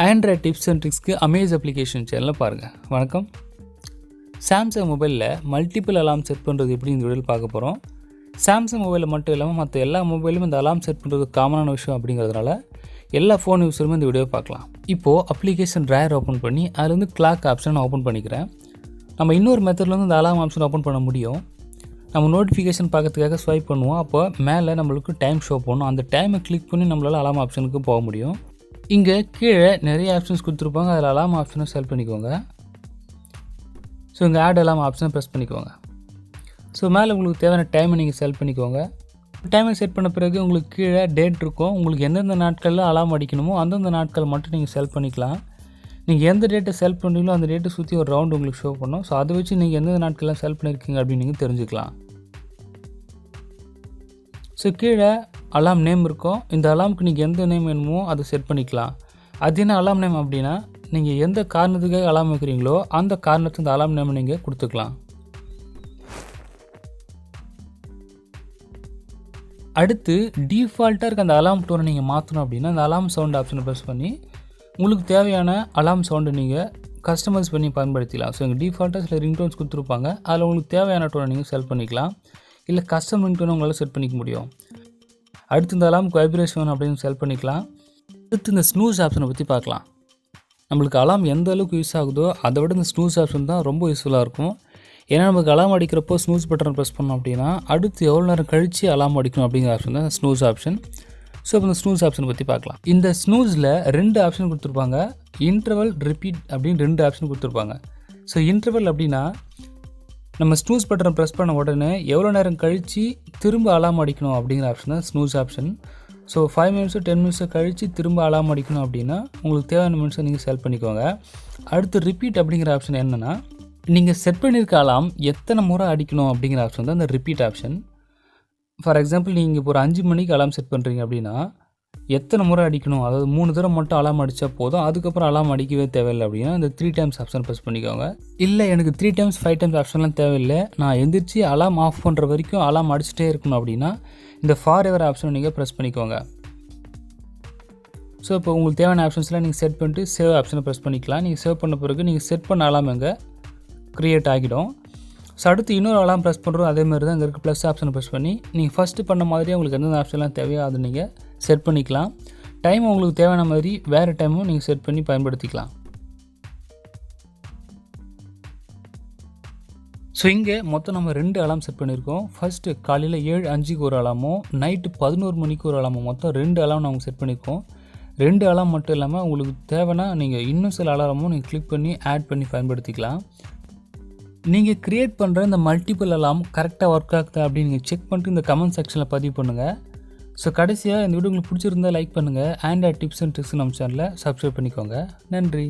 Android tips and ட்ரிக்ஸ்க்கு Amaze application சேனலில் பாருங்கள். வணக்கம். சாம்சங் மொபைலில் மல்டிபிள் அலாம் செட் பண்ணுறது எப்படி இந்த வீடியோவில் பார்க்க போகிறோம். சாம்சங் மொபைலில் மட்டும் இல்லாமல் மற்ற எல்லா மொபைலும் இந்த அலாம் செட் பண்ணுறது காமனான விஷயம் அப்படிங்கிறதுனால எல்லா ஃபோன் யூஸருமே இந்த வீடியோ பார்க்கலாம். இப்போது அப்ளிகேஷன் ட்ராயர் ஓப்பன் பண்ணி அதில் வந்து கிளாக் ஆப்ஷன் ஓப்பன் பண்ணிக்கிறேன். நம்ம இன்னொரு மெத்தடில் வந்து இந்த அலாம் ஆப்ஷன் ஓப்பன் பண்ண முடியும். நம்ம நோட்டிஃபிகேஷன் பார்க்கறதுக்காக ஸ்வைப் பண்ணுவோம். அப்போ மேலே நம்மளுக்கு டைம் ஷோ பண்ணணும். அந்த டைமை கிளிக் பண்ணி நம்மளால் அலாம் ஆப்ஷனுக்கு போக முடியும். இங்கே கீழே நிறைய ஆப்ஷன்ஸ் கொடுத்துருப்பாங்க. அதில் அலாம் ஆப்ஷனை செலக்ட் பண்ணிக்கோங்க. ஸோ இங்கே ஆட் அலாம் ஆப்ஷனை ப்ரெஸ் பண்ணிக்கோங்க. ஸோ மேலே உங்களுக்கு தேவையான டைமை நீங்கள் செலக்ட் பண்ணிக்கோங்க. டைமை செட் பண்ண பிறகு உங்களுக்கு கீழே டேட் இருக்கும். உங்களுக்கு எந்தெந்த நாட்களில் அலாம் அடிக்கணுமோ அந்தந்த நாட்கள் மட்டும் நீங்கள் செலக்ட் பண்ணிக்கலாம். நீங்கள் எந்த டேட்டை செலக்ட் பண்ணுறீங்களோ அந்த டேட்டை சுற்றி ஒரு ரவுண்ட் உங்களுக்கு ஷோ பண்ணும். ஸோ அதை வச்சு நீங்கள் எந்தெந்த நாட்கள்லாம் செலக்ட் பண்ணியிருக்கீங்க அப்படின்னு நீங்கள் தெரிஞ்சுக்கலாம். ஸோ கீழே அலாம் நேம் இருக்கும். இந்த அலாமுக்கு நீங்கள் எந்த நேம் வேணுமோ அதை செட் பண்ணிக்கலாம். அது என்ன அலாம் நேம் அப்படின்னா, நீங்கள் எந்த காரணத்துக்காக அலாம் வைக்கிறீங்களோ அந்த காரணத்துக்கு இந்த அலாம் நேம் நீங்கள் கொடுத்துக்கலாம். அடுத்து டிஃபால்ட்டாக இருக்க அந்த அலாம் டோனை நீங்கள் மாற்றணும் அப்படின்னா அந்த அலாம் சவுண்ட் ஆப்ஷனை ப்ரெஸ் பண்ணி உங்களுக்கு தேவையான அலாம் சவுண்டை நீங்கள் கஸ்டமைஸ் பண்ணி பயன்படுத்திக்கலாம். ஸோ எங்கள் டிஃபால்ட்டாக சில ரிங்டோன்ஸ் கொடுத்துருப்பாங்க. அதில் உங்களுக்கு தேவையான டோனை நீங்கள் செலக்ட் பண்ணிக்கலாம். இல்லை கஸ்டம் ரிங்டோனை உங்களால் செட் பண்ணிக்க முடியும். அடுத்து இந்த அலாமுக்கு வைப்ரேஷன் அப்படின்னு செலக்ட் பண்ணிக்கலாம். அடுத்து இந்த ஸ்னூஸ் ஆப்ஷனை பற்றி பார்க்கலாம். நம்மளுக்கு அலாம் எந்த அளவுக்கு யூஸ் ஆகுதோ அதை விட இந்த ஸ்னூஸ் ஆப்ஷன் தான் ரொம்ப யூஸ்ஃபுல்லாக இருக்கும். ஏன்னா நமக்கு அலாம் அடிக்கிறப்போ ஸ்னூஸ் பட்டன் ப்ரெஸ் பண்ணோம் அப்படின்னா அடுத்து எவ்வளோ நேரம் கழித்து அலாம் அடிக்கணும் அப்படிங்கிற ஆப்ஷன் தான் ஸ்னூஸ் ஆப்ஷன். ஸோ இப்போ இந்த ஸ்னூஸ் ஆப்ஷனை பற்றி பார்க்கலாம். இந்த ஸ்னூஸில் 2 ஆப்ஷன் கொடுத்துருப்பாங்க. இன்டர்வல், ரிப்பீட் அப்படின்னு 2 ஆப்ஷன் கொடுத்துருப்பாங்க. ஸோ இன்டர்வல் அப்படின்னா நம்ம ஸ்னூஸ் பட்டனை ப்ரெஸ் பண்ண உடனே எவ்வளோ நேரம் கழித்து திரும்ப அலாம் அடிக்கணும் அப்படிங்கிற ஆப்ஷன் தான் ஸ்னூஸ் ஆப்ஷன். ஸோ 5 மினிட்ஸோ 10 மினிட்ஸோ கழித்து திரும்ப அலாம் அடிக்கணும் அப்படின்னா உங்களுக்கு தேவையான மினிட்ஸை நீங்கள் செலக்ட் பண்ணிக்கோங்க. அடுத்து ரிப்பீட் அப்படிங்கிற ஆப்ஷன் என்னென்னா, நீங்கள் செட் பண்ணியிருக்க அலாம் எத்தனை முறை அடிக்கணும் அப்படிங்கிற ஆப்ஷன் தான் இந்த ரிப்பீட் ஆப்ஷன். ஃபார் எக்ஸாம்பிள் நீங்கள் இப்போ ஒரு 5 மணிக்கு அலாம் செட் பண்ணுறீங்க அப்படின்னா எத்தனை முறை அடிக்கணும், அதாவது 3 தடவை மட்டும் அலாம் அடித்தா போதும், அதுக்கப்புறம் அலாம் அடிக்கவே தேவையில்லை அப்படின்னா இந்த 3 டைம்ஸ் ஆப்ஷன் ப்ரெஸ் பண்ணிக்கோங்க. இல்லை எனக்கு 3 டைம்ஸ் 5 டைம்ஸ் ஆப்ஷன்லாம் தேவையில்லை, நான் எந்திரிச்சு அலாம் ஆஃப் பண்ணுற வரைக்கும் அலாம் அடிச்சுட்டே இருக்கணும் அப்படின்னா இந்த ஃபார் எவர் ஆப்ஷனை நீங்கள் ப்ரெஸ் பண்ணிக்கோங்க. ஸோ இப்போ உங்களுக்கு தேவையான ஆப்ஷன்ஸ்லாம் நீங்கள் செட் பண்ணிட்டு சேவ் ஆப்ஷனை ப்ரெஸ் பண்ணிக்கலாம். நீங்கள் சேவ் பண்ண பிறகு நீங்கள் செட் பண்ண அலாம் எங்கே க்ரியேட் ஆகிடும். ஸோ அடுத்து இன்னொரு அலாம் ப்ரெஸ் பண்ணுறோம். அதேமாதிரி தான் இங்கே இருக்க ப்ளஸ் ஆப்ஷனை ப்ரெஸ் பண்ணி நீங்கள் ஃபஸ்ட்டு பண்ண மாதிரியே உங்களுக்கு எந்தெந்த ஆப்ஷன்லாம் தேவையோ அதை நீங்கள் செட் பண்ணிக்கலாம். டைம் உங்களுக்கு தேவையான மாதிரி வேறு டைமும் நீங்கள் செட் பண்ணி பயன்படுத்திக்கலாம். ஸோ இங்கே மொத்தம் நம்ம 2 அலாம் செட் பண்ணியிருக்கோம். ஃபஸ்ட்டு காலையில் 7:05க்கு ஒரு அலாமும் நைட்டு 11 மணிக்கு ஒரு அலாமும், மொத்தம் 2 அலாம் நாங்கள் செட் பண்ணியிருக்கோம். 2 அலாம் மட்டும் இல்லாமல் உங்களுக்கு தேவைன்னா நீங்கள் இன்னும் சில அலாரமும் நீங்கள் கிளிக் பண்ணி ஆட் பண்ணி பயன்படுத்திக்கலாம். நீங்கள் க்ரியேட் பண்ணுற இந்த மல்டிபிள் அலாம் கரெக்டாக ஒர்க் ஆகுதா அப்படின்னு நீங்கள் செக் பண்ணிட்டு இந்த கமெண்ட் செக்ஷனில் பதிவு பண்ணுங்கள். ஸோ கடைசியாக இந்த வீடியோ உங்களுக்கு பிடிச்சிருந்தால் லைக் பண்ணுங்கள். ஆண்ட்ராய்ட் டிப்ஸ் அண்ட் ட்ரிக்ஸ் நம்ம சேனலை சப்ஸ்கிரைப் பண்ணிக்கோங்க. நன்றி.